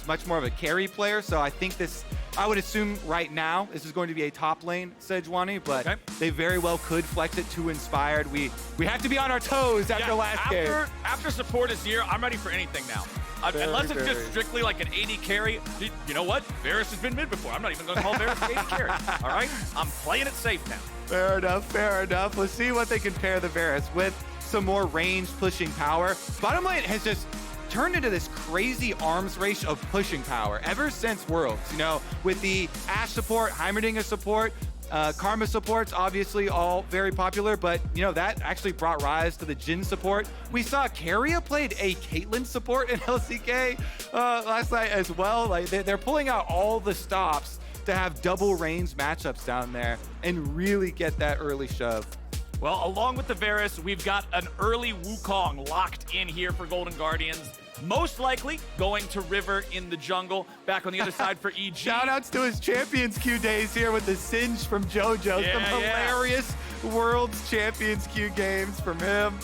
is much more of a carry player, so I think this, I would assume right now, this is going to be a top lane Sejuani, but they very well could flex it to Inspired. We have to be on our toes after last game. After support Azir, I'm ready for anything now. Unless it's just strictly like an AD carry. You know what? Varus has been mid before. I'm not even going to call Varus an AD carry. All right? I'm playing it safe now. Fair enough, fair enough. Let's see what they can pair the Varus with. Some more range pushing power. Bottom lane has just turned into this crazy arms race of pushing power ever since Worlds. You know, with the Ashe support, Heimerdinger support, Karma supports, obviously all very popular, but you know, that actually brought rise to the Jhin support. We saw Keria played a Caitlyn support in LCK last night as well. Like they're pulling out all the stops to have double range matchups down there and really get that early shove. Well, along with the Varus, we've got an early Wukong locked in here for Golden Guardians. Most likely going to River in the jungle. Back on the other side for EG. Shoutouts to his Champions Queue days here with the Singe from Jojo. Some hilarious World's Champions Queue games from him.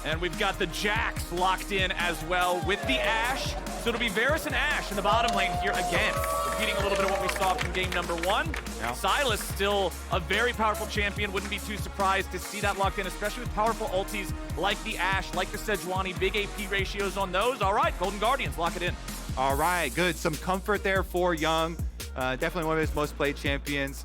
And we've got the Jax locked in as well with the Ashe. So it'll be Varus and Ashe in the bottom lane here again. Repeating a little bit of what we saw from game number 1. Yeah. Sylas still a very powerful champion. Wouldn't be too surprised to see that locked in, especially with powerful ultis like the Ashe, like the Sejuani. Big AP ratios on those. All right, Golden Guardians, lock it in. All right, good. Some comfort there for Young. Definitely one of his most played champions.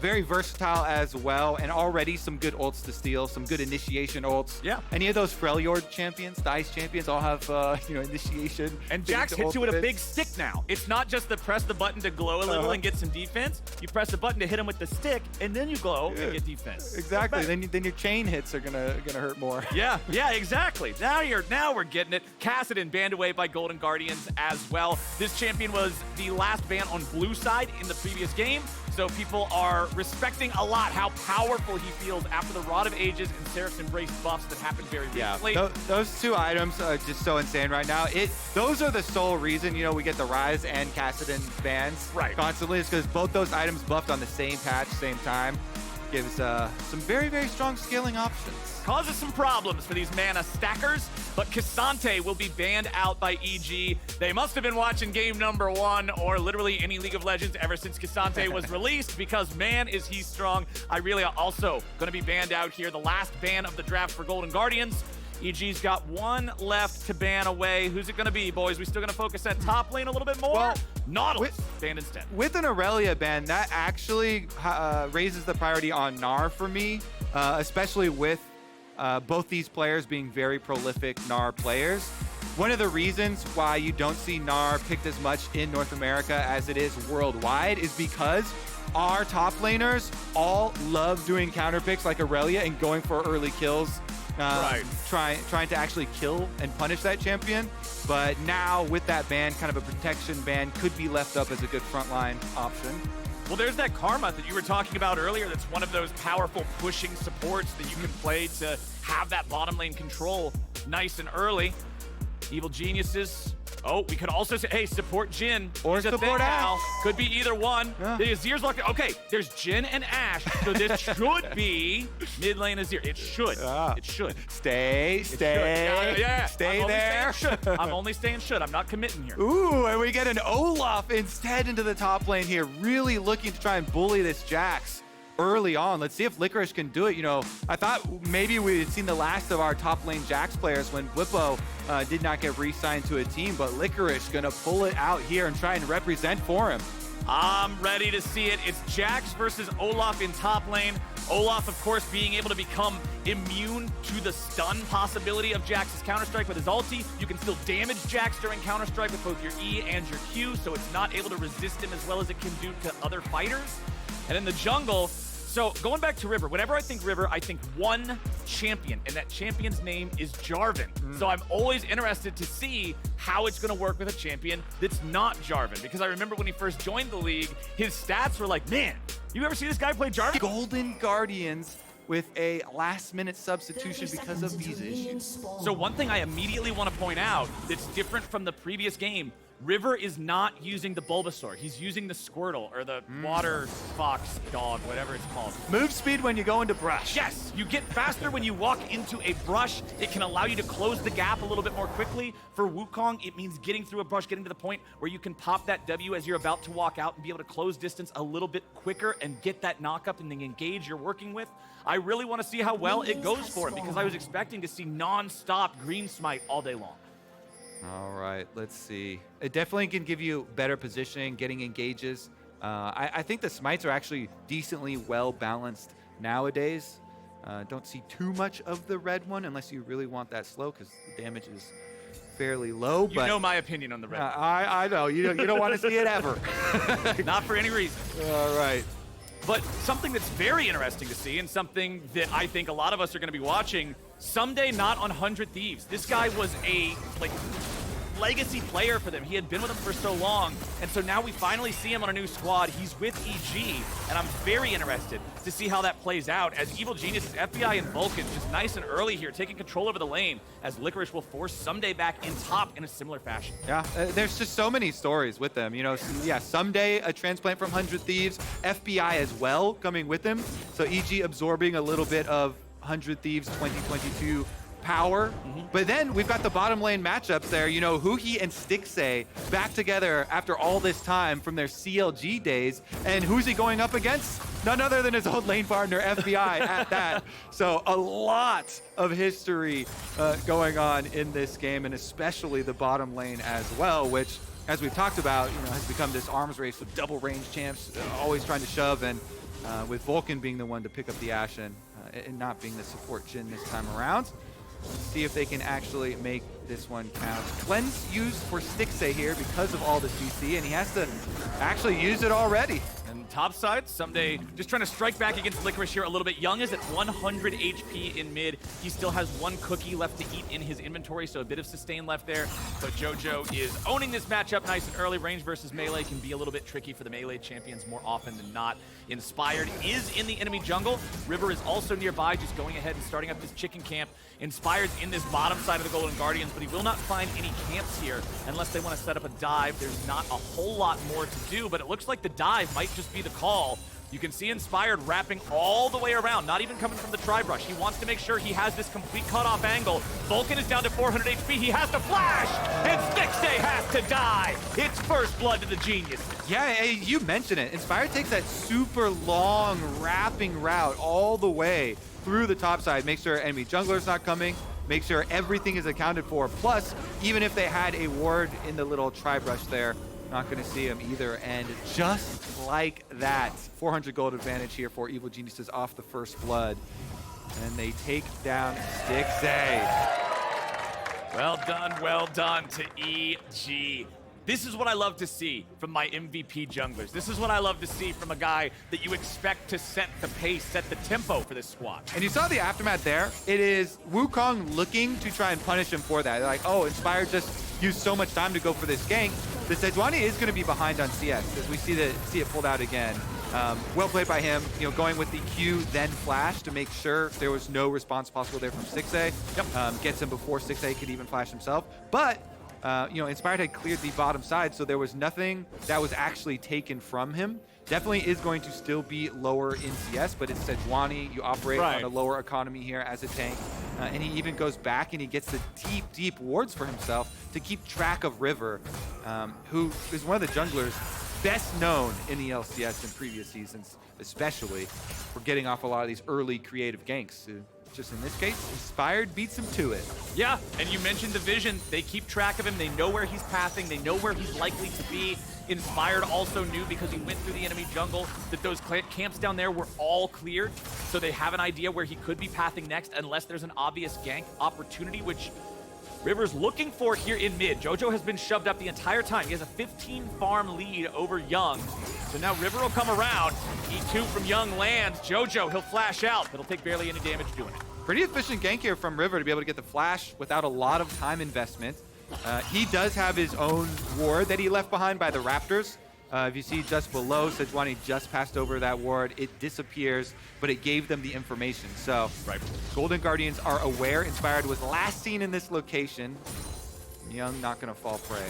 Very versatile as well, and already some good ults to steal, some good initiation ults. Yeah. Any of those Freljord champions, the Ice champions, all have initiation. And Jax hits you with a big stick now. It's not just the press the button to glow a little and get some defense. You press the button to hit him with the stick, and then you glow and get defense. Exactly. Then your chain hits are gonna hurt more. Yeah, exactly. Now we're getting it. Kassadin banned away by Golden Guardians as well. This champion was the last ban on blue side in the previous game. So people are respecting a lot how powerful he feels after the Rod of Ages and Seraph's Embrace buffs that happened very recently. Those two items are just so insane right now. Those are the sole reason, we get the Rise and Kassadin bans constantly, is because both those items buffed on the same patch, same time. Gives some very, very strong scaling options. Causes some problems for these mana stackers, but Ssumday will be banned out by EG. They must have been watching game number 1 or literally any League of Legends ever since Ssumday was released, because man, is he strong. Irelia also going to be banned out here. The last ban of the draft for Golden Guardians. EG's got one left to ban away. Who's it going to be, boys? We still going to focus at top lane a little bit more? Well, Nautilus banned instead. With an Irelia ban, that actually raises the priority on Gnar for me, especially with both these players being very prolific Gnar players. One of the reasons why you don't see Gnar picked as much in North America as it is worldwide is because our top laners all love doing counter picks like Irelia and going for early kills. Trying to actually kill and punish that champion. But now with that ban, kind of a protection ban, could be left up as a good frontline option. Well, there's that Karma that you were talking about earlier. That's one of those powerful pushing supports that you can play to have that bottom lane control nice and early. Evil Geniuses. Oh, we could also say, hey, support Jhin. Or support Ashe. Could be either one. Yeah. The Azir's locked in. Okay, there's Jhin and Ashe, so this should be mid lane Azir. It should. It should. Stay there. I'm only saying should. I'm not committing here. Ooh, and we get an Olaf instead into the top lane here. Really looking to try and bully this Jax early on. Let's see if Licorice can do it. I thought maybe we had seen the last of our top lane Jax players when Whippo did not get re-signed to a team, but Licorice gonna pull it out here and try and represent for him. I'm ready to see it. It's Jax versus Olaf in top lane. Olaf, of course, being able to become immune to the stun possibility of Jax's Counter-Strike with his ulti. You can still damage Jax during Counter-Strike with both your E and your Q, so it's not able to resist him as well as it can do to other fighters. And in the jungle, so going back to River, whenever I think River, I think one champion, and that champion's name is Jarvan. So I'm always interested to see how it's going to work with a champion that's not Jarvan, because I remember when he first joined the league, his stats were like, man, you ever see this guy play Jarvan? Golden Guardians with a last-minute substitution because of these issues. So one thing I immediately want to point out that's different from the previous game, River is not using the Bulbasaur. He's using the Squirtle, or the water fox dog, whatever it's called. Move speed when you go into brush. Yes, you get faster when you walk into a brush. It can allow you to close the gap a little bit more quickly. For Wukong, it means getting through a brush, getting to the point where you can pop that W as you're about to walk out and be able to close distance a little bit quicker and get that knock up and the engage you're working with. I really want to see how well it goes for him, because I was expecting to see non-stop green smite all day long. All right, let's see. It definitely can give you better positioning, getting engages. I think the smites are actually decently well balanced nowadays. Don't see too much of the red one unless you really want that slow, because the damage is fairly low. You know my opinion on the red. I know. You don't want to see it ever. Not for any reason. All right. But something that's very interesting to see, and something that I think a lot of us are going to be watching, Ssumday not on 100 Thieves. This guy was a legacy player for them. He had been with them for so long, and so now we finally see him on a new squad. He's with EG, and I'm very interested to see how that plays out, as Evil Genius, FBI, and Vulcan just nice and early here, taking control over the lane, as Licorice will force Ssumday back in top in a similar fashion. Yeah, there's just so many stories with them. You know, yeah, Ssumday, a transplant from 100 Thieves, FBI as well coming with him. So EG absorbing a little bit of 100 Thieves 2022 power. But then we've got the bottom lane matchups there. You know, Huhi and Stixxay back together after all this time from their CLG days. And who's he going up against? None other than his old lane partner, FBI, at that. So a lot of history going on in this game, and especially the bottom lane as well, which, as we've talked about, you know, has become this arms race with double range champs, always trying to shove, and with Vulcan being the one to pick up the Ashe and not being the support Jhin this time around. Let's see if they can actually make this one count. Cleanse used for Stixxay here because of all the CC, and he has to actually use it already. And top side, Ssumday just trying to strike back against Licorice here a little bit. Young is at 100 HP in mid. He still has one cookie left to eat in his inventory, so a bit of sustain left there. But Jojo is owning this matchup nice and early. Range versus melee can be a little bit tricky for the melee champions more often than not. Inspired is in the enemy jungle. River is also nearby, just going ahead and starting up this chicken camp. Inspired's in this bottom side of the Golden Guardians, but he will not find any camps here unless they want to set up a dive. There's not a whole lot more to do, but it looks like the dive might just be the call. You can see Inspired wrapping all the way around, not even coming from the tri-brush. He wants to make sure he has this complete cutoff angle. Vulcan is down to 400 HP. He has to flash, and Stixxay has to die. It's first blood to the genius. Yeah, you mentioned it. Inspired takes that super long wrapping route all the way through the top side, make sure enemy jungler's not coming, make sure everything is accounted for. Plus, even if they had a ward in the little tri-brush there, not going to see him either. And just like that, 400 gold advantage here for Evil Geniuses off the first blood. And they take down Stixxay. Well done to EG. This is what I love to see from my MVP junglers. This is what I love to see from a guy that you expect to set the pace, set the tempo for this squad. And you saw the aftermath there. It is Wukong looking to try and punish him for that. They're like, oh, Inspired just used so much time to go for this gank. The Sejuani is going to be behind on CS, as we see it pulled out again. Well played by him, you know, going with the Q, then flash to make sure there was no response possible there from Stixxay. Yep. Gets him before Stixxay could even flash himself. But you know, Inspired had cleared the bottom side, so there was nothing that was actually taken from him. Definitely is going to still be lower in CS, but it's Sejuani. You operate on a lower economy here as a tank. And he even goes back and he gets the deep wards for himself to keep track of River, who is one of the junglers best known in the LCS in previous seasons, especially for getting off a lot of these early creative ganks. Just in this case, Inspired beats him to it. Yeah, and you mentioned the vision. They keep track of him. They know where he's pathing. They know where he's likely to be. Inspired also knew, because he went through the enemy jungle, that those camps down there were all cleared. So they have an idea where he could be pathing next, unless there's an obvious gank opportunity, which River's looking for here in mid. Jojo has been shoved up the entire time. He has a 15 farm lead over Young. So now River will come around. E2 from Young lands. Jojo, he'll flash out. It'll take barely any damage doing it. Pretty efficient gank here from River to be able to get the flash without a lot of time investment. He does have his own ward that he left behind by the Raptors. If you see just below, Sejuani just passed over that ward. It disappears, but it gave them the information. So Golden Guardians are aware Inspired was last seen in this location. Young not going to fall prey.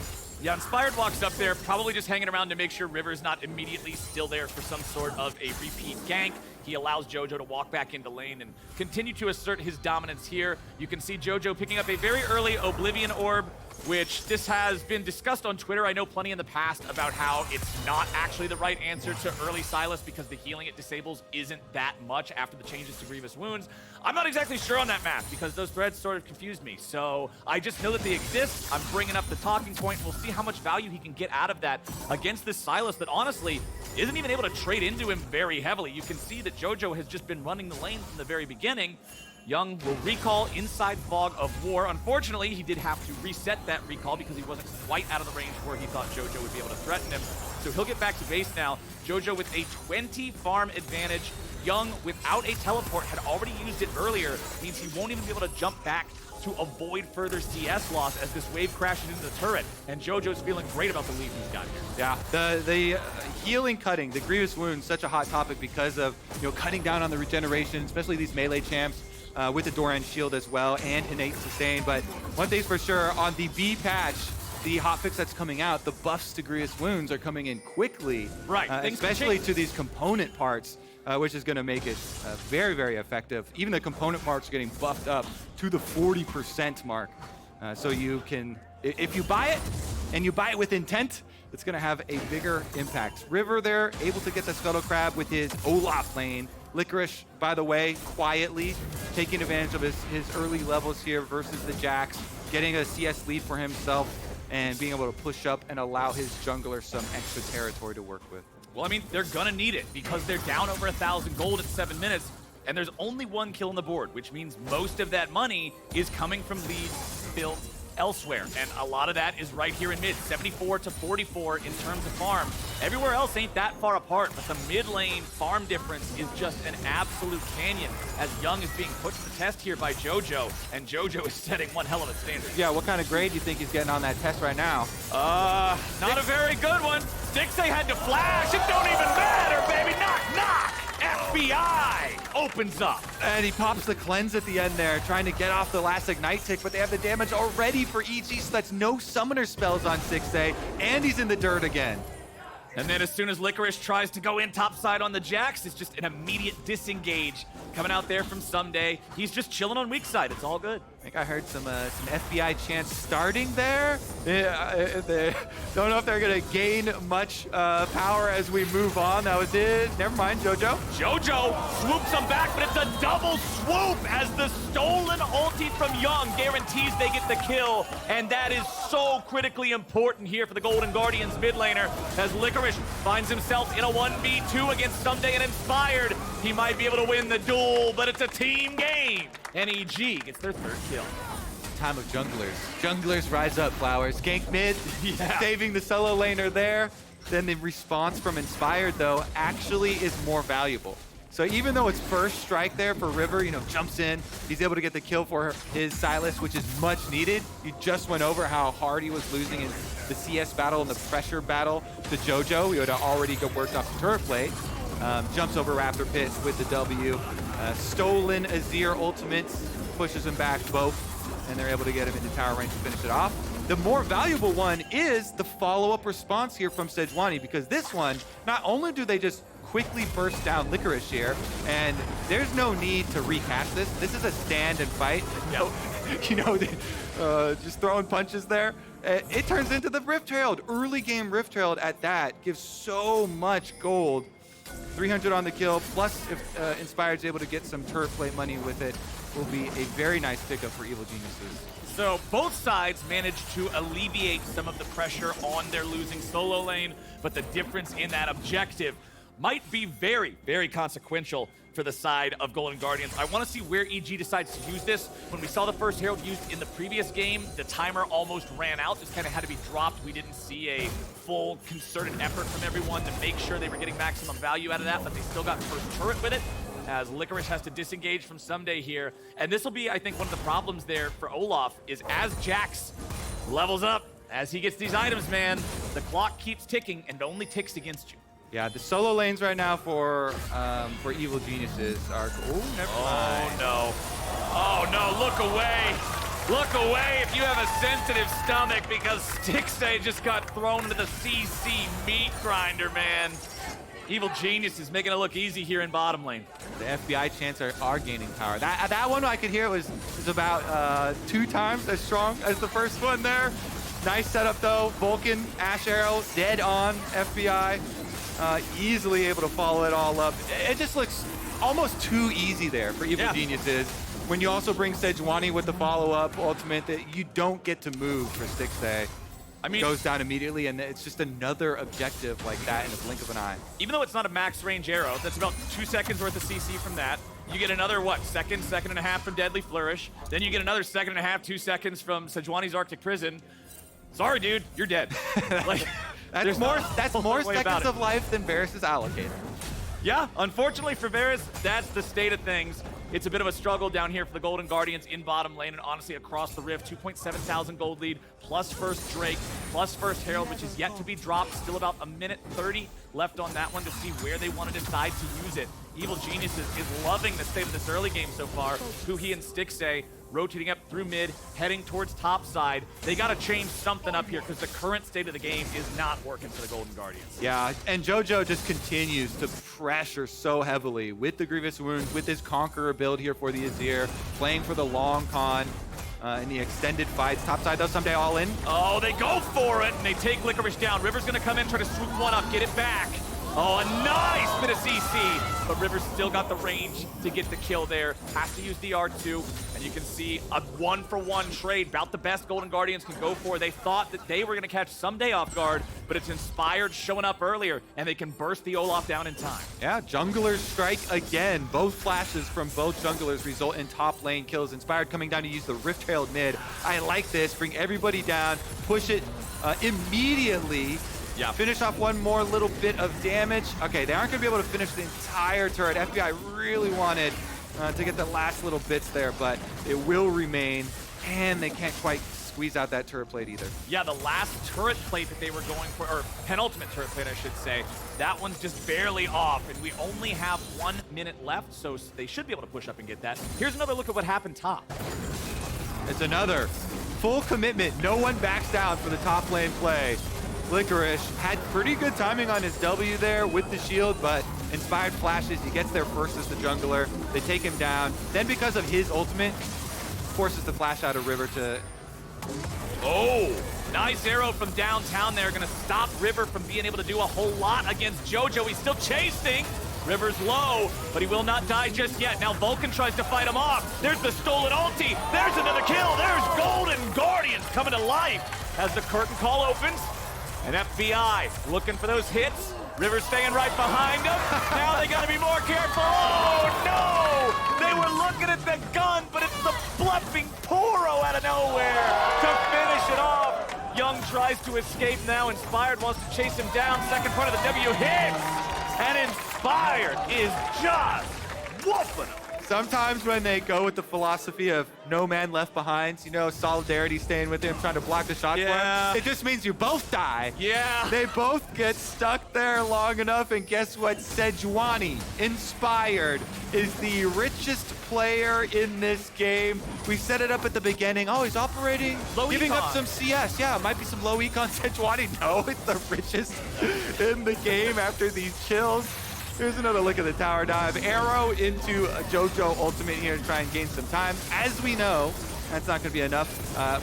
Yeah, Inspired walks up there, probably just hanging around to make sure River's not immediately still there for some sort of a repeat gank. He allows Jojo to walk back into lane and continue to assert his dominance here. You can see Jojo picking up a very early Oblivion Orb, which this has been discussed on Twitter. I know plenty in the past about how it's not actually the right answer to early Sylas because the healing it disables isn't that much after the changes to Grievous Wounds. I'm not exactly sure on that math because those threads sort of confused me. So I just know that they exist. I'm bringing up the talking point. We'll see how much value he can get out of that against this Sylas that honestly isn't even able to trade into him very heavily. You can see that Jojo has just been running the lane from the very beginning. Young will recall inside Fog of War. Unfortunately, he did have to reset that recall because he wasn't quite out of the range where he thought Jojo would be able to threaten him. So he'll get back to base now. Jojo with a 20 farm advantage. Young, without a teleport, had already used it earlier. Means he won't even be able to jump back to avoid further CS loss as this wave crashes into the turret. And Jojo's feeling great about the lead he's got here. Yeah, the healing cutting, the Grievous Wounds, such a hot topic because of cutting down on the regeneration, especially these melee champs. With the Doran shield as well and innate sustain. But one thing's for sure, on the B patch, the hotfix that's coming out, the buffs to Grievous Wounds are coming in quickly. Right. Especially to these component parts, which is going to make it very, very effective. Even the component parts are getting buffed up to the 40% mark. So you can, if you buy it, and you buy it with intent, it's going to have a bigger impact. River there, able to get the Scuttle Crab with his Olaf lane. Licorice, by the way, quietly taking advantage of his early levels here versus the Jax, getting a CS lead for himself and being able to push up and allow his jungler some extra territory to work with. Well, I mean, they're gonna need it because they're down over 1,000 gold at 7 minutes, and there's only one kill on the board, which means most of that money is coming from leads built elsewhere, and a lot of that is right here in mid, 74 to 44 in terms of farm. Everywhere else ain't that far apart, but the mid lane farm difference is just an absolute canyon as Young is being put to the test here by Jojo, and Jojo is setting one hell of a standard. Yeah, what kind of grade do you think he's getting on that test right now? Not a very good one. Stixxay had to flash, it don't even matter, baby, knock, knock! FBI opens up. And he pops the cleanse at the end there, trying to get off the last Ignite tick, but they have the damage already for EG, so that's no summoner spells on Stixxay, and he's in the dirt again. And then as soon as Licorice tries to go in topside on the Jax, it's just an immediate disengage coming out there from Ssumday. He's just chilling on weak side. It's all good. I think I heard some FBI chants starting there. They don't know if they're going to gain much power as we move on. That was it. Never mind, Jojo. Jojo swoops him back, but it's a double swoop as the stolen ulti from Young guarantees they get the kill. And that is so critically important here for the Golden Guardians mid laner as Licorice finds himself in a 1v2 against Ssumday and Inspired. He might be able to win the duel, but it's a team game. And EG gets their third kill. Time of junglers. Junglers rise up, Flowers. Gank mid, saving the solo laner there. Then the response from Inspired, though, actually is more valuable. So even though it's first strike there for River, jumps in, he's able to get the kill for his Sylas, which is much needed. You just went over how hard he was losing in the CS battle and the pressure battle to Jojo. He would have already worked off the turret plate. Jumps over Raptor Pit with the W. Stolen Azir ultimate pushes him back both, and they're able to get him into tower range to finish it off. The more valuable one is the follow-up response here from Sejuani, because this one, not only do they just quickly burst down Licorice here, and there's no need to recast this. This is a stand and fight. Just throwing punches there. It turns into the Rift Herald. Early game Rift Herald at that gives so much gold. 300 on the kill, plus if Inspired's able to get some turret plate money with it, will be a very nice pickup for Evil Geniuses. So both sides managed to alleviate some of the pressure on their losing solo lane, but the difference in that objective might be very, very consequential for the side of Golden Guardians. I want to see where EG decides to use this. When we saw the first Herald used in the previous game, the timer almost ran out, just kind of had to be dropped. We didn't see a full concerted effort from everyone to make sure they were getting maximum value out of that, but they still got first turret with it, as Licorice has to disengage from Ssumday here. And this will be, I think, one of the problems there for Olaf, is as Jax levels up, as he gets these items, man, the clock keeps ticking and only ticks against you. Yeah, the solo lanes right now for Evil Geniuses are... Oh, never mind. Oh, no. Oh, no, look away. Look away if you have a sensitive stomach because Stixxay just got thrown into the CC meat grinder, man. Evil Genius is making it look easy here in bottom lane. The FBI chants are gaining power. That one I could hear was about 2 times as strong as the first one there. Nice setup though. Vulcan, Ashe arrow, dead on FBI. Easily able to follow it all up. It just looks almost too easy there for Evil Geniuses. When you also bring Sejuani with the follow-up ultimate that you don't get to move for Stixxay. I mean, goes down immediately, and it's just another objective like that in the blink of an eye. Even though it's not a max range arrow, that's about 2 seconds worth of CC from that. You get another, what, second and a half from Deadly Flourish. Then you get another 1.5 seconds, 2 seconds from Sejuani's Arctic Prison. Sorry, dude, you're dead. Like, that's more seconds of life than Varus is allocated. Yeah, unfortunately for Varus, that's the state of things. It's a bit of a struggle down here for the Golden Guardians in bottom lane, and honestly across the Rift, 2.7 thousand gold lead, plus first Drake, plus first Herald, which is yet to be dropped. Still about 1:30 left on that one to see where they want to decide to use it. Evil Geniuses is loving the state of this early game so far. Huhi and Stixxay rotating up through mid, heading towards top side. They got to change something up here because the current state of the game is not working for the Golden Guardians. Yeah, and Jojo just continues to pressure so heavily with the Grievous Wound, with his Conqueror build here for the Azir, playing for the long con in the extended fights. Top side though, Ssumday all in. Oh, they go for it, and they take Licorice down. River's going to come in, try to swoop one up, get it back. Oh, a nice bit of CC, but River's still got the range to get the kill there. Has to use the R2, and you can see a 1-for-1 trade, about the best Golden Guardians can go for. They thought that they were going to catch Ssumday off guard, but it's Inspired showing up earlier, and they can burst the Olaf down in time. Yeah, junglers strike again. Both flashes from both junglers result in top lane kills. Inspired coming down to use the Rift Herald mid. I like this. Bring everybody down, push it immediately. Yeah. Finish off one more little bit of damage. Okay, they aren't going to be able to finish the entire turret. FBI really wanted to get the last little bits there, but it will remain, and they can't quite squeeze out that turret plate either. Yeah, the last turret plate that they were going for, or penultimate turret plate, I should say, that one's just barely off, and we only have 1 minute left, so they should be able to push up and get that. Here's another look at what happened top. It's another full commitment. No one backs down for the top lane play. Licorice had pretty good timing on his W there with the shield, but Inspired flashes, he gets there first as the jungler. They take him down. Then because of his ultimate, forces the flash out of River to... Oh, nice arrow from downtown there. Gonna stop River from being able to do a whole lot against Jojo. He's still chasing. River's low, but he will not die just yet. Now Vulcan tries to fight him off. There's the stolen ulti. There's another kill. There's Golden Guardians coming to life as the curtain call opens. And FBI looking for those hits. River staying right behind him. Now they gotta be more careful. Oh no! They were looking at the gun, but it's the bluffing Poro out of nowhere to finish it off. Young tries to escape now. Inspired wants to chase him down. Second part of the W hits. And Inspired is just whooping him. Sometimes when they go with the philosophy of no man left behind, you know, solidarity staying with him, trying to block the shot for him, it just means you both die. Yeah. They both get stuck there long enough, and guess what? Sejuani, Inspired, is the richest player in this game. We set it up at the beginning. Oh, he's operating, low giving econ. up some CS. Yeah, it might be some low econ Sejuani. No, it's the richest in the game after these chills. Here's another look at the tower dive. Arrow into a Jojo ultimate here to try and gain some time. As we know, that's not going to be enough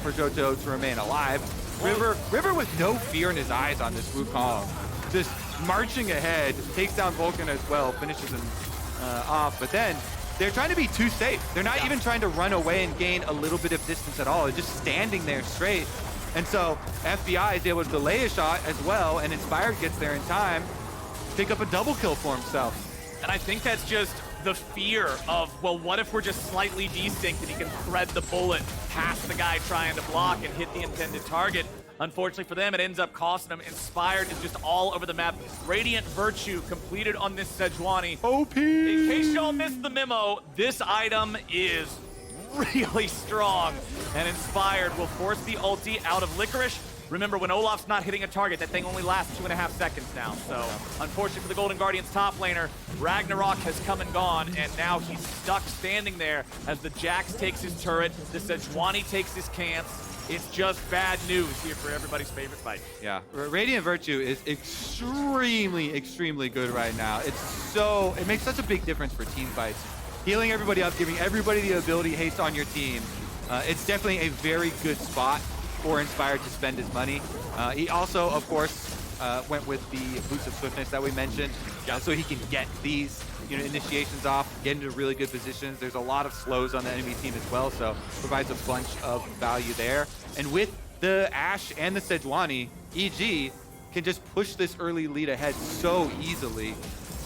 for Jojo to remain alive. River with no fear in his eyes on this Wukong. Just marching ahead, takes down Vulcan as well, finishes him off. But then they're trying to be too safe. They're not even trying to run away and gain a little bit of distance at all. They're just standing there straight. And so FBI is able to delay a shot as well, and Inspired gets there in time. Pick up a double kill for himself. And I think that's just the fear of, well, what if we're just slightly desynced and he can thread the bullet past the guy trying to block and hit the intended target. Unfortunately for them, it ends up costing them. Inspired is just all over the map. Radiant Virtue completed on this Sejuani. OP! In case y'all missed the memo, this item is really strong. And Inspired will force the ulti out of Licorice. Remember, when Olaf's not hitting a target, that thing only lasts 2.5 seconds now. So, unfortunately for the Golden Guardians top laner, Ragnarok has come and gone, and now he's stuck standing there as the Jax takes his turret, the Sejuani takes his cans. It's just bad news here for everybody's favorite fight. Yeah, Radiant Virtue is extremely good right now. It makes such a big difference for team fights. Healing everybody up, giving everybody the ability haste on your team. It's definitely a very good spot for Inspired to spend his money. He also, of course, went with the boost of swiftness that we mentioned, so he can get these initiations off, get into really good positions. There's a lot of slows on the enemy team as well, so provides a bunch of value there. And with the Ashe and the Sejuani, EG can just push this early lead ahead so easily.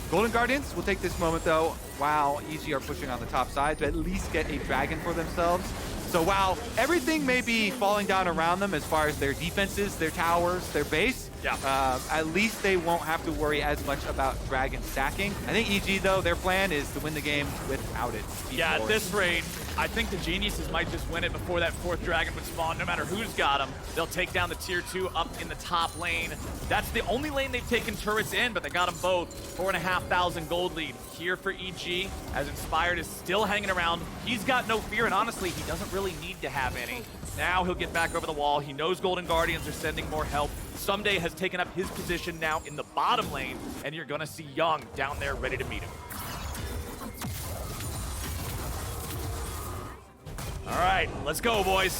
Golden Guardians will take this moment though, while EG are pushing on the top side, to at least get a dragon for themselves. So while everything may be falling down around them as far as their defenses, their towers, their base, at least they won't have to worry as much about dragon stacking. I think EG though, their plan is to win the game without it. Yeah, at this rate, I think the Geniuses might just win it before that 4th dragon would spawn. No matter who's got them, they'll take down the tier 2 up in the top lane. That's the only lane they've taken turrets in, but they got them both. 4,500 gold lead here for EG, as Inspired is still hanging around. He's got no fear, and honestly, he doesn't really need to have any. Now he'll get back over the wall. He knows Golden Guardians are sending more help. Ssumday has taken up his position now in the bottom lane, and you're gonna see Young down there ready to meet him. All right, let's go, boys.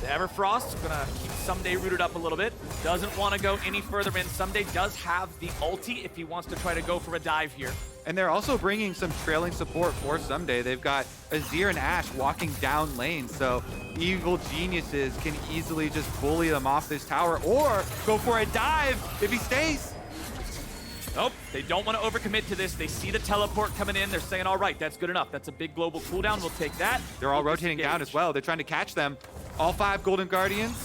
The Everfrost gonna keep Ssumday rooted up a little bit. Doesn't want to go any further in. Ssumday does have the ulti if he wants to try to go for a dive here. And they're also bringing some trailing support for Ssumday. They've got Azir and Ashe walking down lane, so evil geniuses can easily just bully them off this tower or go for a dive if he stays. Nope, they don't want to overcommit to this. They see the teleport coming in. They're saying, all right, that's good enough. That's a big global cooldown. We'll take that. They're all rotating down as well. They're trying to catch them. All 5 Golden Guardians.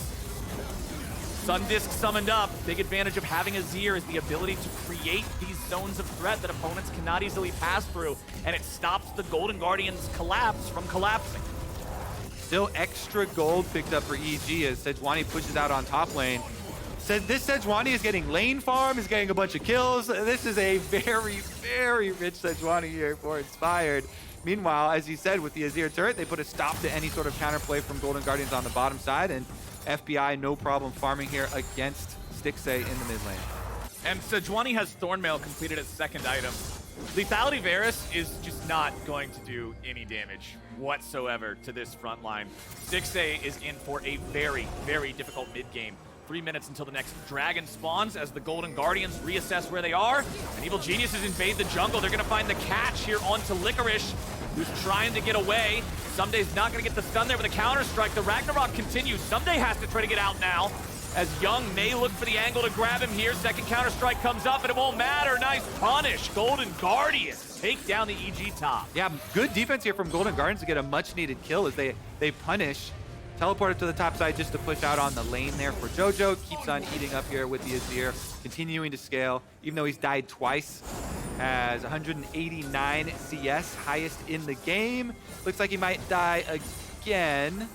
Sun Disc summoned up. Big advantage of having Azir is the ability to create these zones of threat that opponents cannot easily pass through, and it stops the Golden Guardians' collapse from collapsing. Still extra gold picked up for EG as Sejuani pushes out on top lane. This Sejuani is getting lane farm, is getting a bunch of kills. This is a very rich Sejuani here for Inspired. Meanwhile, as you said, with the Azir turret, they put a stop to any sort of counterplay from Golden Guardians on the bottom side, and FBI no problem farming here against Stixxay in the mid lane. And Sejuani has Thornmail completed as 2nd item. Lethality Varus is just not going to do any damage whatsoever to this front line. Stixxay is in for a very difficult mid game. 3 minutes until the next dragon spawns as the Golden Guardians reassess where they are. And Evil Geniuses invade the jungle. They're going to find the catch here onto Licorice, who's trying to get away. Ssumday's not going to get the stun there with a counter-strike. The Ragnarok continues. Ssumday has to try to get out now, as Young may look for the angle to grab him here. 2nd counter-strike comes up, and it won't matter. Nice punish. Golden Guardians take down the EG top. Yeah, good defense here from Golden Guardians to get a much-needed kill as they punish. Teleported to the top side just to push out on the lane there for Jojo. Keeps on eating up here with the Azir, continuing to scale, even though he's died twice. Has 189 CS, highest in the game. Looks like he might die again.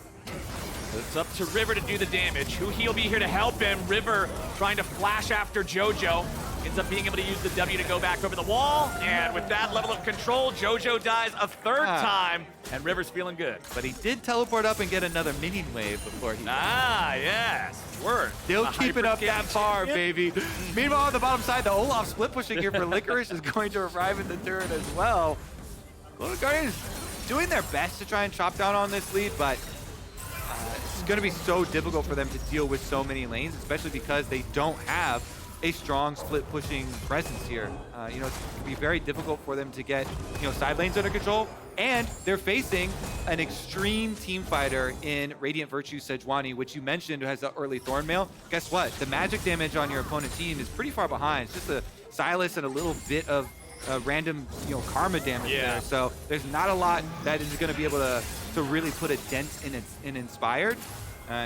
It's up to River to do the damage. Huhi will be here to help him. River trying to flash after Jojo. Ends up being able to use the W to go back over the wall. And with that level of control, Jojo dies a 3rd time. And River's feeling good. But he did teleport up and get another minion wave before he... yes. Word. Still keeping up that far, baby. Meanwhile, on the bottom side, the Olaf split pushing here for Licorice is going to arrive in the turret as well. Golden Guardians doing their best to try and chop down on this lead, but it's going to be so difficult for them to deal with so many lanes, especially because they don't have a strong split pushing presence here. It's going to be very difficult for them to get, side lanes under control. And they're facing an extreme team fighter in Radiant Virtue Sejuani, which you mentioned has the early Thornmail. Guess what? The magic damage on your opponent's team is pretty far behind. It's just a Sylas and a little bit of random, karma damage there. So there's not a lot that is going to be able to really put a dent in Inspired.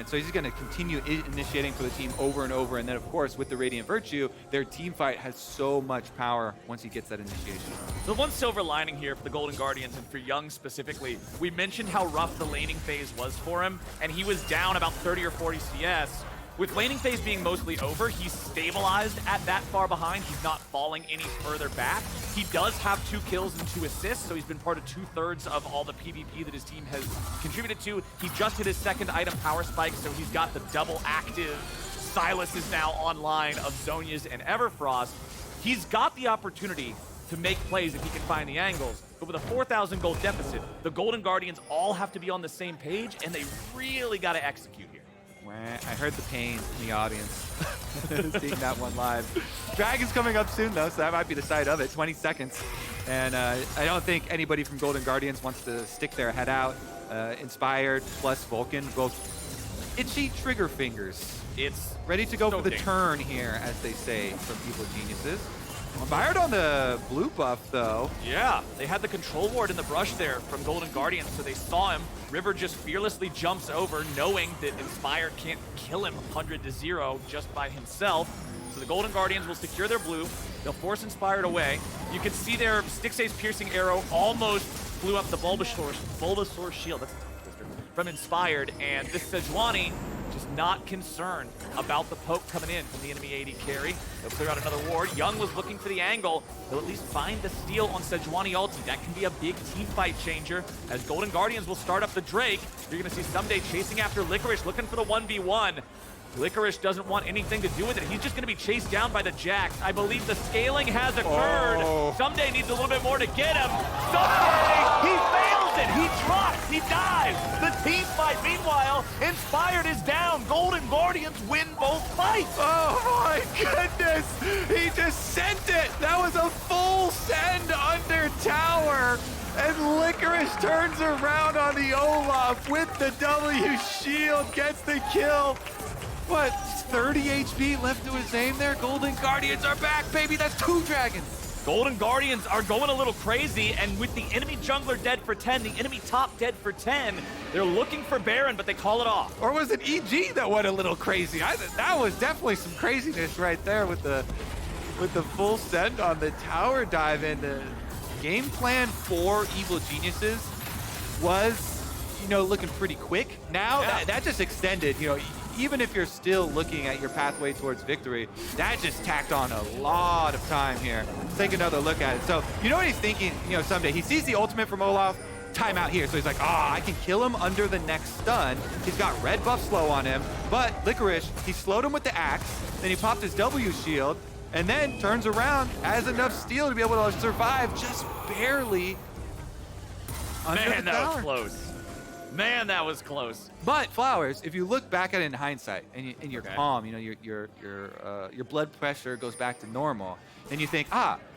So he's going to continue initiating for the team over and over. And then, of course, with the Radiant Virtue, their team fight has so much power once he gets that initiation. So one silver lining here for the Golden Guardians and for Young specifically, we mentioned how rough the laning phase was for him, and he was down about 30 or 40 CS. with laning phase being mostly over, he's stabilized at that far behind. He's not falling any further back. He does have 2 kills and 2 assists, so he's been part of 2/3 of all the PvP that his team has contributed to. He just hit his 2nd item, Power Spike, so he's got the double active. Sylas is now online of Zhonya's and Everfrost. He's got the opportunity to make plays if he can find the angles. But with a 4,000 gold deficit, the Golden Guardians all have to be on the same page, and they really got to execute here. I heard the pain in the audience seeing that one live. Dragon's coming up soon, though, so that might be the side of it. 20 seconds. And I don't think anybody from Golden Guardians wants to stick their head out. Inspired plus Vulcan, both itchy trigger fingers. It's ready to go so for the dangerous. turn here, as they say from Evil Geniuses. Inspired on the blue buff, though. Yeah, they had the control ward in the brush there from Golden Guardians, so they saw him. River just fearlessly jumps over, knowing that Inspired can't kill him 100-0 just by himself. So the Golden Guardians will secure their blue. They'll force Inspired away. You can see their Stixxay's piercing arrow almost blew up the Bulbasaur shield. That's a tongue twister. From Inspired, and this Sejuani just not concerned about the poke coming in from the enemy AD carry. They'll clear out another ward. Young was looking for the angle. He'll at least find the steal on Sejuani ulti. That can be a big team fight changer, as Golden Guardians will start up the Drake. You're gonna see Ssumday chasing after Licorice, looking for the 1v1. Licorice doesn't want anything to do with it. He's just gonna be chased down by the Jax. I believe the scaling has occurred. Ssumday needs a little bit more to get him. Ssumday, he fails it. He drops, he dies. The team fight, meanwhile, Inspired is down. Golden Guardians win both fights. Oh my goodness! He just sent it! That was a full send under tower! And Licorice turns around on the Olaf with the W shield, gets the kill. What, 30 HP left to his aim there? Golden Guardians are back, baby! That's 2 dragons! Golden Guardians are going a little crazy, and with the enemy jungler dead for 10, the enemy top dead for 10, they're looking for Baron, but they call it off. Or was it EG that went a little crazy? That was definitely some craziness right there with the full send on the tower dive in. The game plan for Evil Geniuses was, looking pretty quick. Now that just extended, even if you're still looking at your pathway towards victory, that just tacked on a lot of time here. Let's take another look at it. So, you know what he's thinking, Ssumday? He sees the ultimate from Olaf, timeout here. So he's like, I can kill him under the next stun. He's got red buff slow on him, but Licorice, he slowed him with the axe, then he popped his W shield, and then turns around, has enough steel to be able to survive just barely under Man, the that tower. was close. Man, that was close. But Flowers, if you look back at it in hindsight and you're calm, your blood pressure goes back to normal, and you think,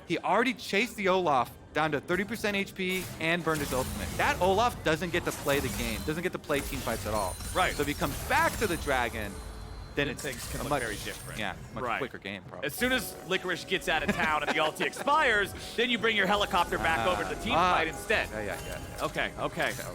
he already chased the Olaf down to 30% HP and burned his ultimate. That Olaf doesn't get to play the game, doesn't get to play team fights at all. Right. So if he comes back to the Dragon, then it's things can a look much, very different. Yeah, much Right. quicker game, probably. As soon as Licorice gets out of town and the ulti expires, then you bring your helicopter back over to the team fight instead. Yeah. Okay.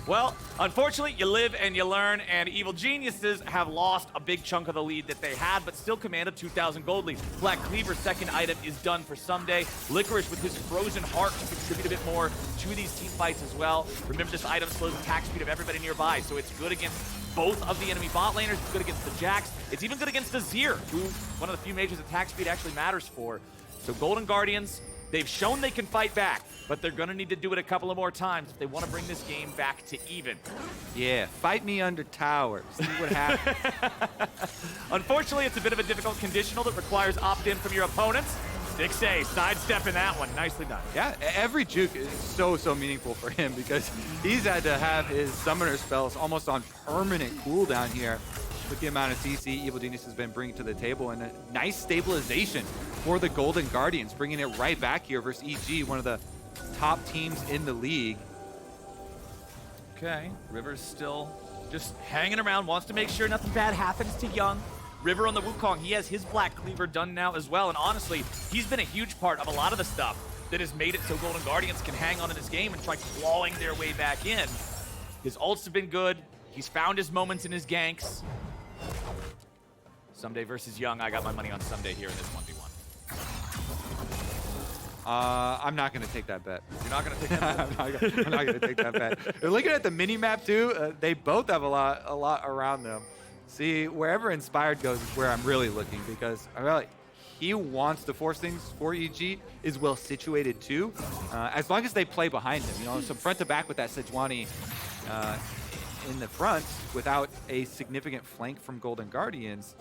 Well, unfortunately, you live and you learn, and Evil Geniuses have lost a big chunk of the lead that they had, but still command a 2,000 gold lead. Black Cleaver's 2nd item is done for Ssumday. Licorice with his Frozen Heart to contribute a bit more to these team fights as well. Remember, this item slows the attack speed of everybody nearby, so it's good against both of the enemy bot laners. It's good against the Jax. It's even good against Azir, who one of the few mages attack speed actually matters for. So Golden Guardians, they've shown they can fight back, but they're gonna need to do it a couple of more times if they want to bring this game back to even. Yeah, fight me under tower. See what happens. Unfortunately, it's a bit of a difficult conditional that requires opt-in from your opponents. Stixxay sidestepping that one. Nicely done. Yeah, every juke is so meaningful for him because he's had to have his summoner spells almost on permanent cooldown here with the amount of CC Evil Genius has been bringing to the table, and a nice stabilization for the Golden Guardians, bringing it right back here versus EG, one of the top teams in the league. Okay, River's still just hanging around, wants to make sure nothing bad happens to Young. River on the Wukong, he has his Black Cleaver done now as well, and honestly, he's been a huge part of a lot of the stuff that has made it so Golden Guardians can hang on in this game and try clawing their way back in. His ults have been good, he's found his moments in his ganks. Ssumday versus Young, I got my money on Ssumday here in this 1v1. I'm not going to take that bet. You're not going to take that? I'm not going to take that bet. Looking at the mini map too, they both have a lot around them. See, wherever Inspired goes is where I'm really looking, because he wants to force things for EG, is well situated too, as long as they play behind him. You know, some front to back with that Sejuani in the front without a significant flank from Golden Guardians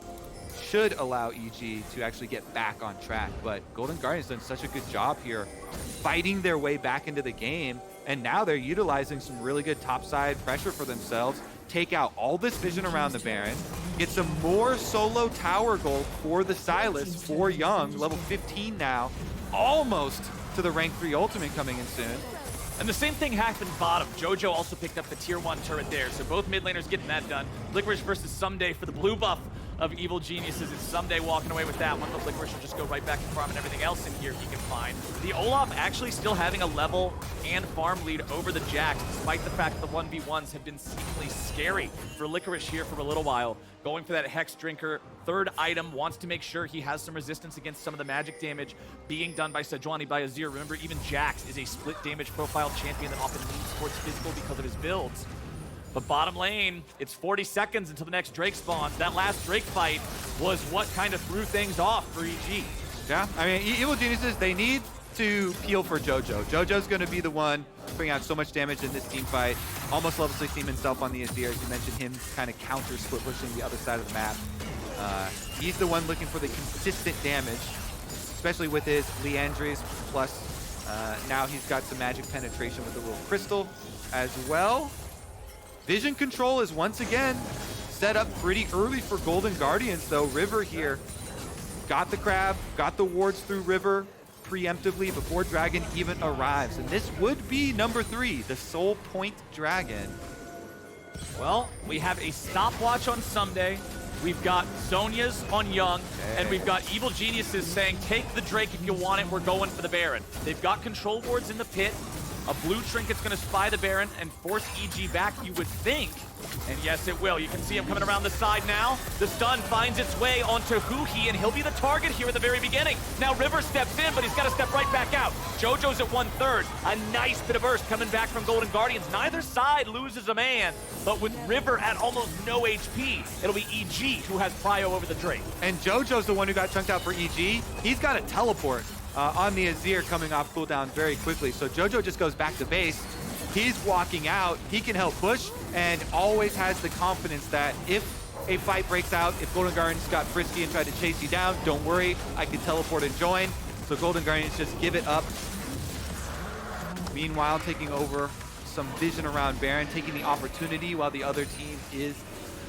should allow EG to actually get back on track. But Golden Guardians done such a good job here fighting their way back into the game, and now they're utilizing some really good topside pressure for themselves, take out all this vision around the Baron, get some more solo tower gold for the Sylas for Young, level 15 now, almost to the rank 3 ultimate coming in soon. And the same thing happened bottom. Jojo also picked up the tier 1 turret there, so both mid laners getting that done. Licorice versus Ssumday for the blue buff of Evil Geniuses. It's Ssumday walking away with that one, but Licorice will just go right back to farm and everything else in here he can find. The Olaf actually still having a level and farm lead over the Jax, despite the fact that the 1v1s have been seemingly scary for Licorice here for a little while. Going for that Hex Drinker, third item, wants to make sure he has some resistance against some of the magic damage being done by Sejuani, by Azir. Remember, even Jax is a split damage profile champion that often leans towards physical because of his builds. But bottom lane, it's 40 seconds until the next Drake spawns. That last Drake fight was what kind of threw things off for EG. Yeah, I mean, Evil Geniuses, they need to peel for Jojo. Jojo's going to be the one putting out so much damage in this team fight. Almost level 16 himself on the Azir. As you mentioned, him kind of counter split pushing the other side of the map. He's the one looking for the consistent damage, especially with his Leandries, plus now he's got some magic penetration with the little crystal as well. Vision control is once again set up pretty early for Golden Guardians, though. River here got the crab, got the wards through River preemptively before Dragon even arrives. And this would be number 3, the Soul Point Dragon. Well, we have a stopwatch on Ssumday. We've got Zhonya's on Young, and we've got Evil Geniuses saying, take the Drake if you want it, we're going for the Baron. They've got control wards in the pit. A blue trinket's gonna spy the Baron and force EG back, you would think. And yes, it will. You can see him coming around the side now. The stun finds its way onto Huhi, and he'll be the target here at the very beginning. Now River steps in, but he's got to step right back out. Jojo's at 1/3. A nice bit of burst coming back from Golden Guardians. Neither side loses a man, but with River at almost no HP, it'll be EG who has prio over the Drake. And Jojo's the one who got chunked out for EG. He's got a teleport on the Azir coming off cooldown very quickly. So Jojo just goes back to base. He's walking out, he can help push, and always has the confidence that if a fight breaks out, if Golden Guardians got frisky and tried to chase you down, don't worry, I can teleport and join. So Golden Guardians just give it up. Meanwhile, taking over some vision around Baron, taking the opportunity while the other team is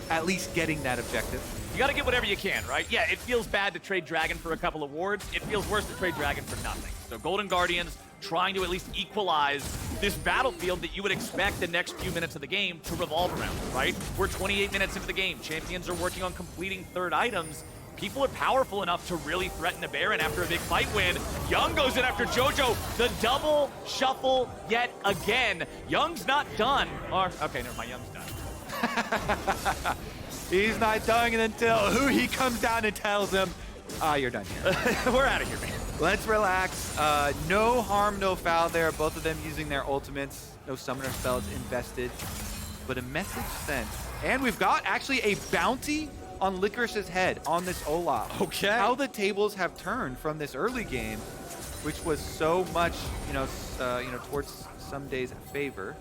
at least getting that objective. You gotta get whatever you can, right? Yeah, it feels bad to trade Dragon for a couple of wards. It feels worse to trade Dragon for nothing. So Golden Guardians trying to at least equalize this battlefield that you would expect the next few minutes of the game to revolve around, right? We're 28 minutes into the game. Champions are working on completing third items. People are powerful enough to really threaten the Baron after a big fight win. Young goes in after Jojo. The double shuffle yet again. Young's not done. Or, okay, never mind, Young's done. He's not done until Huhi comes down and tells him, you're done here. We're out of here, man. Let's relax. No harm, no foul there. Both of them using their ultimates. No summoner spells invested, but a message sent. And we've got actually a bounty on Licorice's head on this Olaf. Okay. How the tables have turned from this early game, which was so much, towards Ssumday's favor.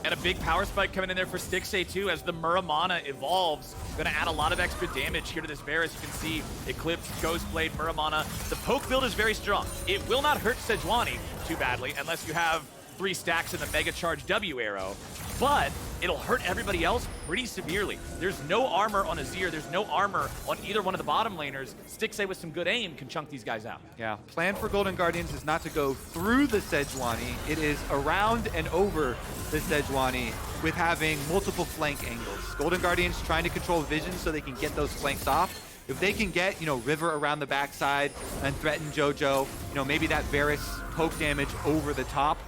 And a big power spike coming in there for Stixxay too, as the Muramana evolves. Gonna add a lot of extra damage here to this Varus. You can see Eclipse, Ghostblade, Muramana. The poke build is very strong. It will not hurt Sejuani too badly unless you have 3 stacks in the Mega Charge W arrow. But it'll hurt everybody else pretty severely. There's no armor on Azir. There's no armor on either one of the bottom laners. Stixxay with some good aim can chunk these guys out. Yeah, plan for Golden Guardians is not to go through the Sejuani. It is around and over the Sejuani with having multiple flank angles. Golden Guardians trying to control vision so they can get those flanks off. If they can get, River around the backside and threaten Jojo, maybe that Varus poke damage over the top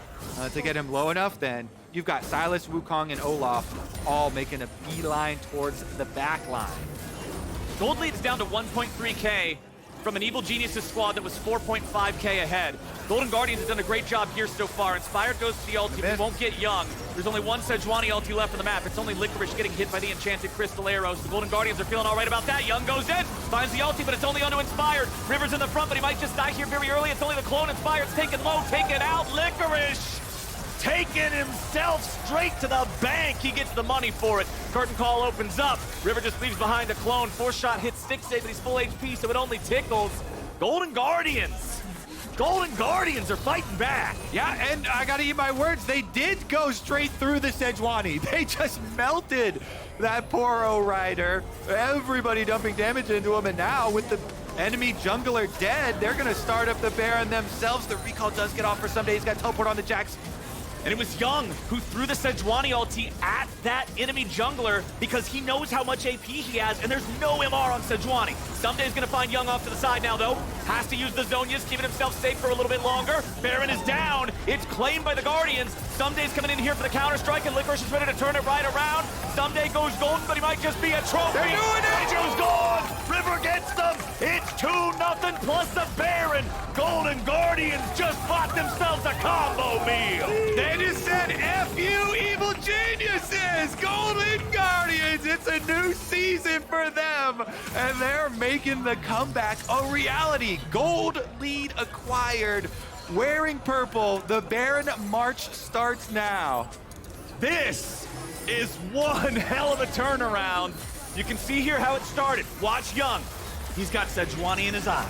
to get him low enough, then you've got Sylas, Wukong, and Olaf all making a beeline towards the back line. Gold lead's down to 1.3K. from an Evil Geniuses squad that was 4.5k ahead. Golden Guardians has done a great job here so far. Inspired goes to the ulti, but won't get Young. There's only one Sejuani ulti left on the map. It's only Licorice getting hit by the enchanted crystal arrows. The Golden Guardians are feeling all right about that. Young goes in, finds the ulti, but it's only onto Inspired. River's in the front, but he might just die here very early. It's only the clone. Inspired's taken low, taken out. Licorice taking himself straight to the bank. He gets the money for it. Curtain call opens up. River just leaves behind a clone. 4-shot hits Stixxay, but he's full HP, so it only tickles. Golden Guardians are fighting back. Yeah, and I gotta eat my words. They did go straight through the Sejuani. They just melted that poor O-Rider. Everybody dumping damage into him, and now with the enemy jungler dead, they're gonna start up the Baron themselves. The recall does get off for Ssumday. He's got teleport on the Jax. And it was Young who threw the Sejuani ulti at that enemy jungler because he knows how much AP he has, and there's no MR on Sejuani. Ssumday's gonna find Young off to the side now, though. Has to use the Zonias, keeping himself safe for a little bit longer. Baron is down. It's claimed by the Guardians. Ssumday's coming in here for the counter-strike, and Licorice is ready to turn it right around. Ssumday goes golden, but he might just be a trophy. They're doing it! Seju's gone! River gets them! It's 2-0 plus the Baron! Golden Guardians just bought themselves a combo meal! They just said, F you, Evil Geniuses! Golden Guardians! It's a new season for them! And they're making the comeback a reality. Gold lead acquired. Wearing purple, the Baron March starts now. This is one hell of a turnaround. You can see here how it started. Watch Young. He's got Sejuani in his eyes.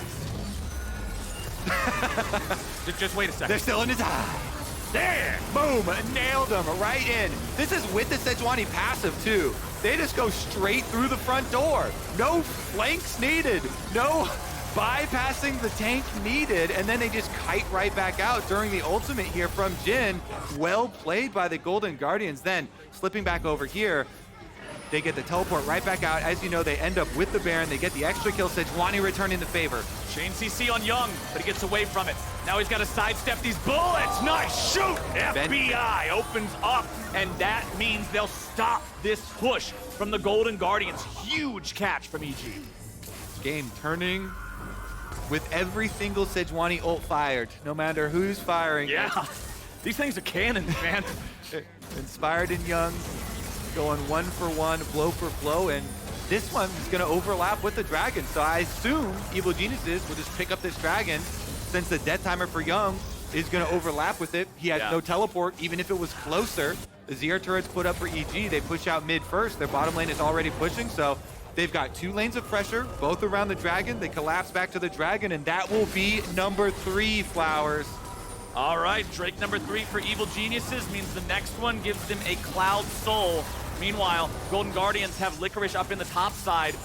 just wait a second. They're still in his eye. There! Boom! Nailed him right in. This is with the Sejuani passive, too. They just go straight through the front door. No flanks needed. No bypassing the tank needed. And then they just kite right back out during the ultimate here from Jhin. Well played by the Golden Guardians. Then, slipping back over here, they get the teleport right back out. As you know, they end up with the Baron. They get the extra kill. Sejuani returning the favor. Chain CC on Young, but he gets away from it. Now he's got to sidestep these bullets. Nice shoot! FBI opens up, and that means they'll stop this push from the Golden Guardians. Huge catch from EG. Game turning with every single Sejuani ult fired, no matter who's firing. Yeah, these things are cannons, man. Inspired and Young going 1-for-1, blow for blow, and this one is going to overlap with the dragon. So I assume Evil Geniuses will just pick up this dragon since the death timer for Young is going to overlap with it. He has no teleport, even if it was closer. The Azir turret's put up for EG. They push out mid first. Their bottom lane is already pushing, so they've got 2 lanes of pressure, both around the dragon. They collapse back to the dragon, and that will be number 3, Flowers. All right, Drake number 3 for Evil Geniuses means the next one gives them a Cloud Soul. Meanwhile, Golden Guardians have Licorice up in the top side.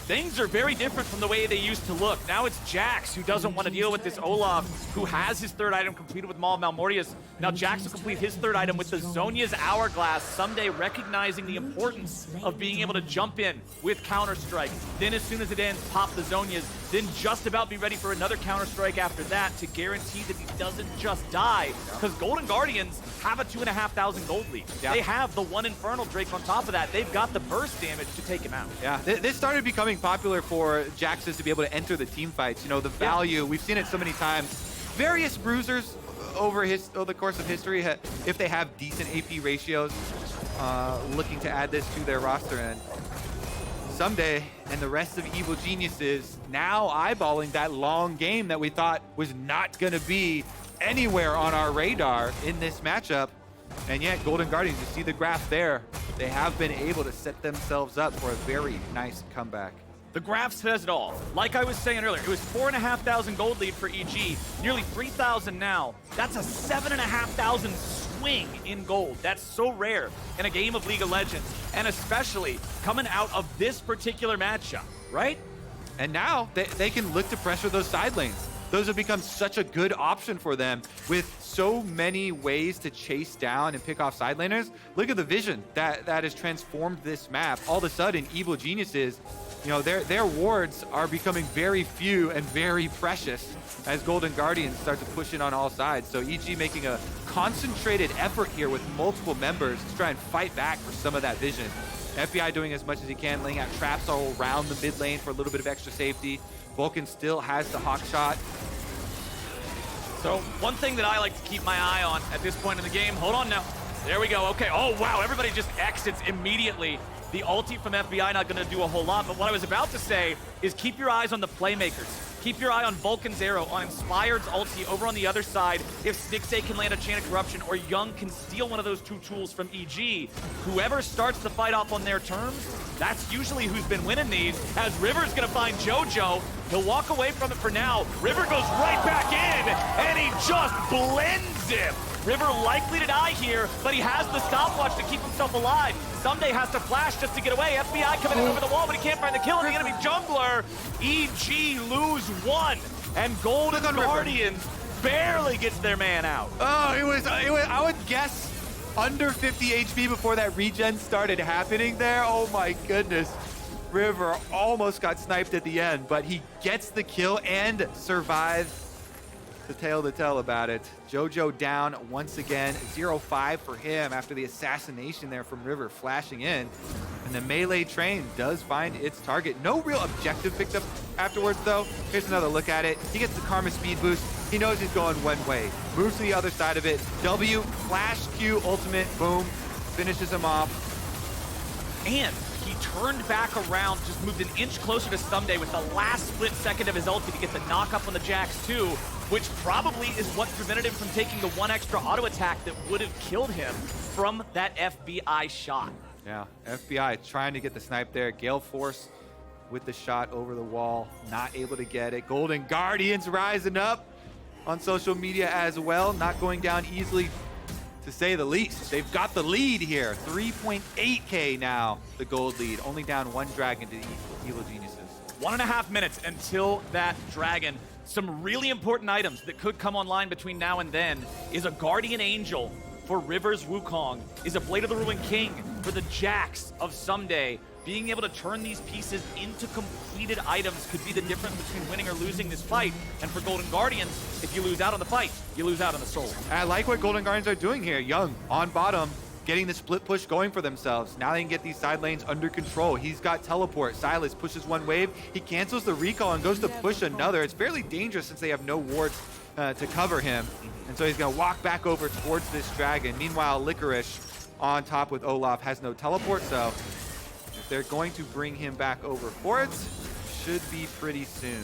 Things are very different from the way they used to look. Now it's Jax who doesn't want to deal with this Olaf, who has his 3rd item completed with Maul of Malmortius. Now Jax will complete his 3rd item with the Zhonya's Hourglass. Ssumday recognizing the importance of being able to jump in with Counter-Strike. Then as soon as it ends, pop the Zhonyas. Then just about be ready for another Counter-Strike after that to guarantee that he doesn't just die. Because Golden Guardians have a 2,500 gold lead. They have the 1 Infernal Drake on top of that. They've got the burst damage to take him out. Yeah, this started becoming popular for Jaxes to be able to enter the team fights. You know, the value, we've seen it so many times. Various bruisers over the course of history, if they have decent AP ratios, looking to add this to their roster. And Ssumday and the rest of Evil Geniuses now eyeballing that long game that we thought was not going to be anywhere on our radar in this matchup. And yet, Golden Guardians, you see the graph there. They have been able to set themselves up for a very nice comeback. The graph says it all. Like I was saying earlier, it was 4,500 gold lead for EG, nearly 3,000 now. That's a 7,500 swing in gold. That's so rare in a game of League of Legends, and especially coming out of this particular matchup, right? And now they can look to pressure those side lanes. Those have become such a good option for them with so many ways to chase down and pick off side laners. Look at the vision that has transformed this map. All of a sudden, Evil Geniuses, you know, their wards are becoming very few and very precious as Golden Guardians start to push in on all sides. So EG making a concentrated effort here with multiple members to try and fight back for some of that vision. FBI doing as much as he can, laying out traps all around the mid lane for a little bit of extra safety. Vulcan still has the hawk shot. So one thing that I like to keep my eye on at this point in the game, hold on now. There we go, okay. Oh wow, everybody just exits immediately. The ulti from FBI not gonna do a whole lot, but what I was about to say is keep your eyes on the playmakers. Keep your eye on Vulcan's arrow, on Inspired's ulti over on the other side. If Stixxay can land a Chain of Corruption or Young can steal one of those two tools from EG, whoever starts the fight off on their terms, that's usually who's been winning these. As River's gonna find Jojo, he'll walk away from it for now. River goes right back in, and he just blends him. River likely to die here, but he has the stopwatch to keep himself alive. Ssumday has to flash just to get away. FBI coming in over the wall, but he can't find the kill. The enemy jungler. EG lose one, and Golden Guardians barely gets their man out. Oh, it was, I would guess under 50 HP before that regen started happening there. Oh my goodness. River almost got sniped at the end, but he gets the kill and survives. The tale to tell about it. Jojo down once again, 0-5 for him after the assassination there from River flashing in. And the melee train does find its target. No real objective picked up afterwards though. Here's another look at it. He gets the Karma speed boost. He knows he's going one way. Moves to the other side of it. W, flash Q, ultimate, boom. Finishes him off. And he turned back around, just moved an inch closer to Ssumday with the last split second of his ulti to get the knock up on the Jax too, which probably is what prevented him from taking the one extra auto attack that would have killed him from that FBI shot. Yeah, FBI trying to get the snipe there. Gale Force with the shot over the wall, not able to get it. Golden Guardians rising up on social media as well, not going down easily, to say the least. They've got the lead here. 3.8K now, the gold lead. Only down one dragon to Evil Geniuses. 1.5 minutes until that dragon. Some really important items that could come online between now and then is a Guardian Angel for River's Wukong, is a Blade of the Ruined King for the Jax of Ssumday. Being able to turn these pieces into completed items could be the difference between winning or losing this fight. And for Golden Guardians, if you lose out on the fight, you lose out on the soul. I like what Golden Guardians are doing here. Young on bottom, getting the split push going for themselves. Now they can get these side lanes under control. He's got teleport. Sylas pushes one wave. He cancels the recall and goes to push another. It's fairly dangerous since they have no wards to cover him. And so he's going to walk back over towards this dragon. Meanwhile, Licorice on top with Olaf has no teleport, so if they're going to bring him back over for it, should be pretty soon.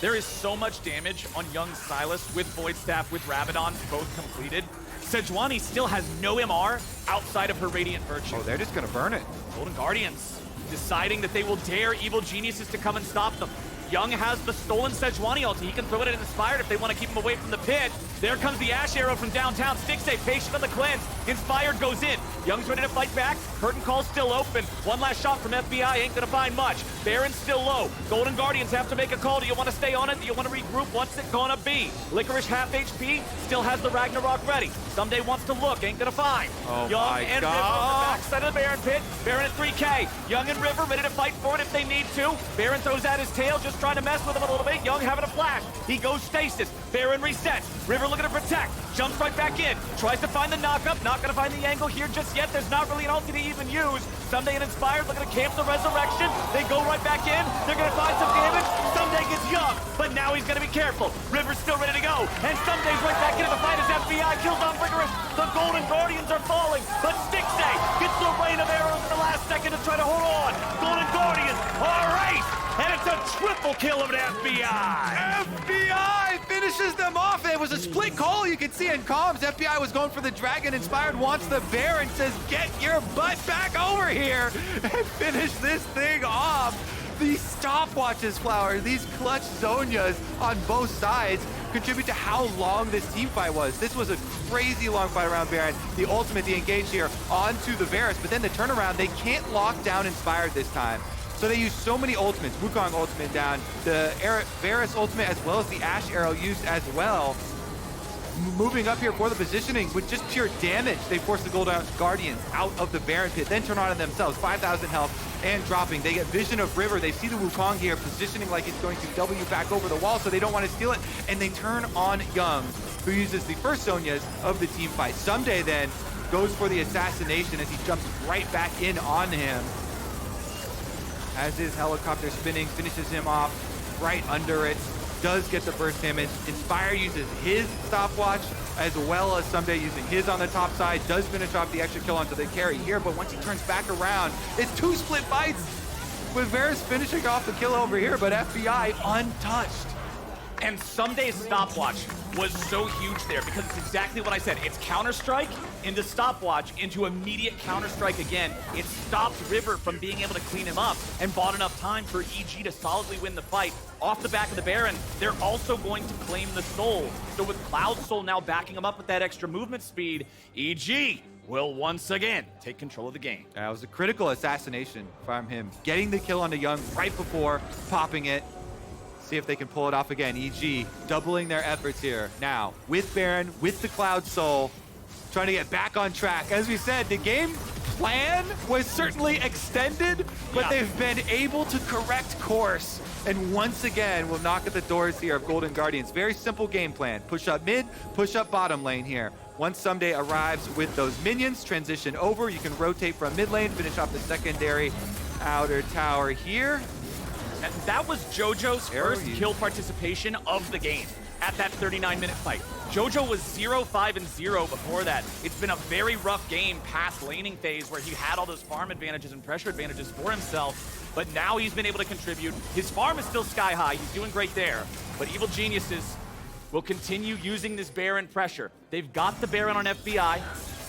There is so much damage on young Sylas with Void Staff, with Rabadon, both completed. Sejuani still has no MR outside of her Radiant Virtue. Oh, they're just going to burn it. Golden Guardians deciding that they will dare Evil Geniuses to come and stop them. Young has the stolen Sejuani ulti. He can throw it at Inspired if they want to keep him away from the pit. There comes the Ashe arrow from downtown. Stixxay patient on the cleanse. Inspired goes in. Young's ready to fight back. Curtain call's still open. One last shot from FBI ain't gonna find much. Baron's still low. Golden Guardians have to make a call. Do you want to stay on it? Do you want to regroup? What's it gonna be? Licorice half HP, still has the Ragnarok ready. Ssumday wants to look, ain't gonna find. Oh Young my and God. River on the backside of the Baron pit. Baron at 3K. Young and River ready to fight for it if they need to. Baron throws out his tail, just trying to mess with him a little bit. Young having a flash. He goes stasis. Baron resets. River looking to protect. Jumps right back in. Tries to find the knockup. Not going to find the angle here just yet. There's not really an ulti to even use. Ssumday and Inspired looking to camp the resurrection. They go right back in. They're going to find some damage. Ssumday gets Young, but now he's going to be careful. River's still ready to go. And Ssumday's right back into the fight as FBI kills off Licorice. The Golden Guardians are falling, but Stixxay gets the rain of arrows in the last second to try to hold on. Golden Guardians are right. And it's a triple kill of an FBI. FBI finishes them off. It was a split call. You can see in comms. FBI was going for the dragon. Inspired wants the bear and says, get your butt back over here and finish this thing off. These stopwatches, Flower, these clutch Zhonyas on both sides contribute to how long this team fight was. This was a crazy long fight around Baron. The ultimate, the engage here onto the Varus, but then the turnaround, they can't lock down Inspired this time. So they use so many ultimates. Wukong ultimate down, the Varus ultimate, as well as the Ashe arrow used as well. Moving up here for the positioning with just pure damage, they force the Golden Guardians out of the Baron pit, then turn on themselves, 5,000 health and dropping. They get vision of River. They see the Wukong here positioning like it's going to W back over the wall, so they don't want to steal it, and they turn on Young, who uses the first Zhonyas of the team fight. Ssumday then goes for the assassination as he jumps right back in on him. As his helicopter spinning, finishes him off. right under it, does get the burst damage. Inspire uses his stopwatch, as well as Ssumday using his on the top side, does finish off the extra kill onto the carry here, but once he turns back around, it's 2 split fights with Varus finishing off the kill over here, but FBI untouched. And Ssumday's stopwatch was so huge there because it's exactly what I said. It's Counter-Strike into stopwatch into immediate Counter-Strike again. It stopped River from being able to clean him up and bought enough time for EG to solidly win the fight. Off the back of the Baron, they're also going to claim the Soul. So with Cloud Soul now backing him up with that extra movement speed, EG will once again take control of the game. That was a critical assassination from him, getting the kill onto Young right before popping it. See if they can pull it off again. EG doubling their efforts here. Now, with Baron, with the Cloud Soul, trying to get back on track. As we said, the game plan was certainly extended, but they've been able to correct course. And once again, we'll knock at the doors here of Golden Guardians. Very simple game plan. Push up mid, push up bottom lane here. Once Ssumday arrives with those minions, transition over. You can rotate from mid lane, finish off the secondary outer tower here. And that was Jojo's first kill participation of the game at that 39-minute fight. Jojo was 0-5-0 before that. It's been a very rough game past laning phase where he had all those farm advantages and pressure advantages for himself, but now he's been able to contribute. His farm is still sky high. He's doing great there, but Evil Geniuses will continue using this Baron pressure. They've got the Baron on FBI.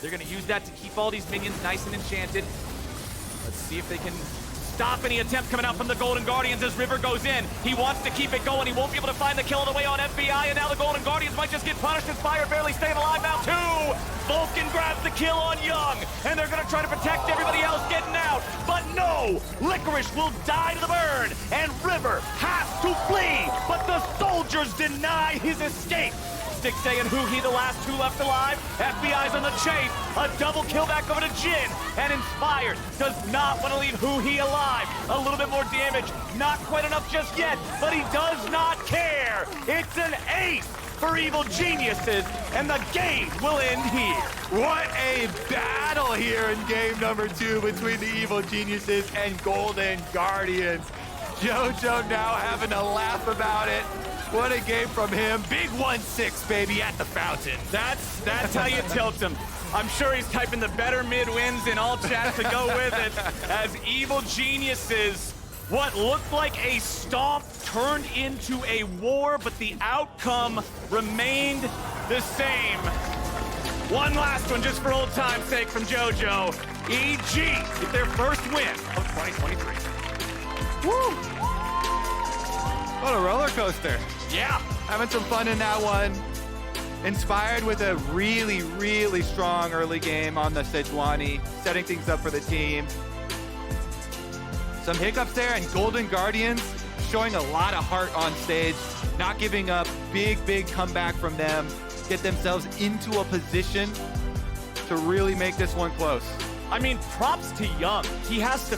They're going to use that to keep all these minions nice and enchanted. Let's see if they can stop any attempt coming out from the Golden Guardians as River goes in. He wants to keep it going. He won't be able to find the kill on the way on FBI, and now the Golden Guardians might just get punished as Fire barely staying alive now too. Vulcan grabs the kill on Young, and they're gonna try to protect everybody else getting out. But no, Licorice will die to the burn, and River has to flee, but the soldiers deny his escape. Stixxay and Huhi, the last 2 left alive. FBI's on the chase. A double kill back over to Jhin. And Inspired does not want to leave Huhi alive. A little bit more damage. Not quite enough just yet, but he does not care. It's an ace for Evil Geniuses, and the game will end here. What a battle here in game number 2 between the Evil Geniuses and Golden Guardians. Jojo now having a laugh about it. What a game from him. Big 1-6, baby, at the fountain. That's how you tilt him. I'm sure he's typing the better mid wins in all chats to go with it, as Evil Geniuses, what looked like a stomp turned into a war, but the outcome remained the same. One last one just for old time's sake from Jojo. EG get their first win of 2023. Woo! What a roller coaster. Yeah. Having some fun in that one. Inspired with a really, really strong early game on the Sejuani, setting things up for the team. Some hiccups there, and Golden Guardians showing a lot of heart on stage, not giving up. Big, big comeback from them. Get themselves into a position to really make this one close. I mean, props to Young. He has to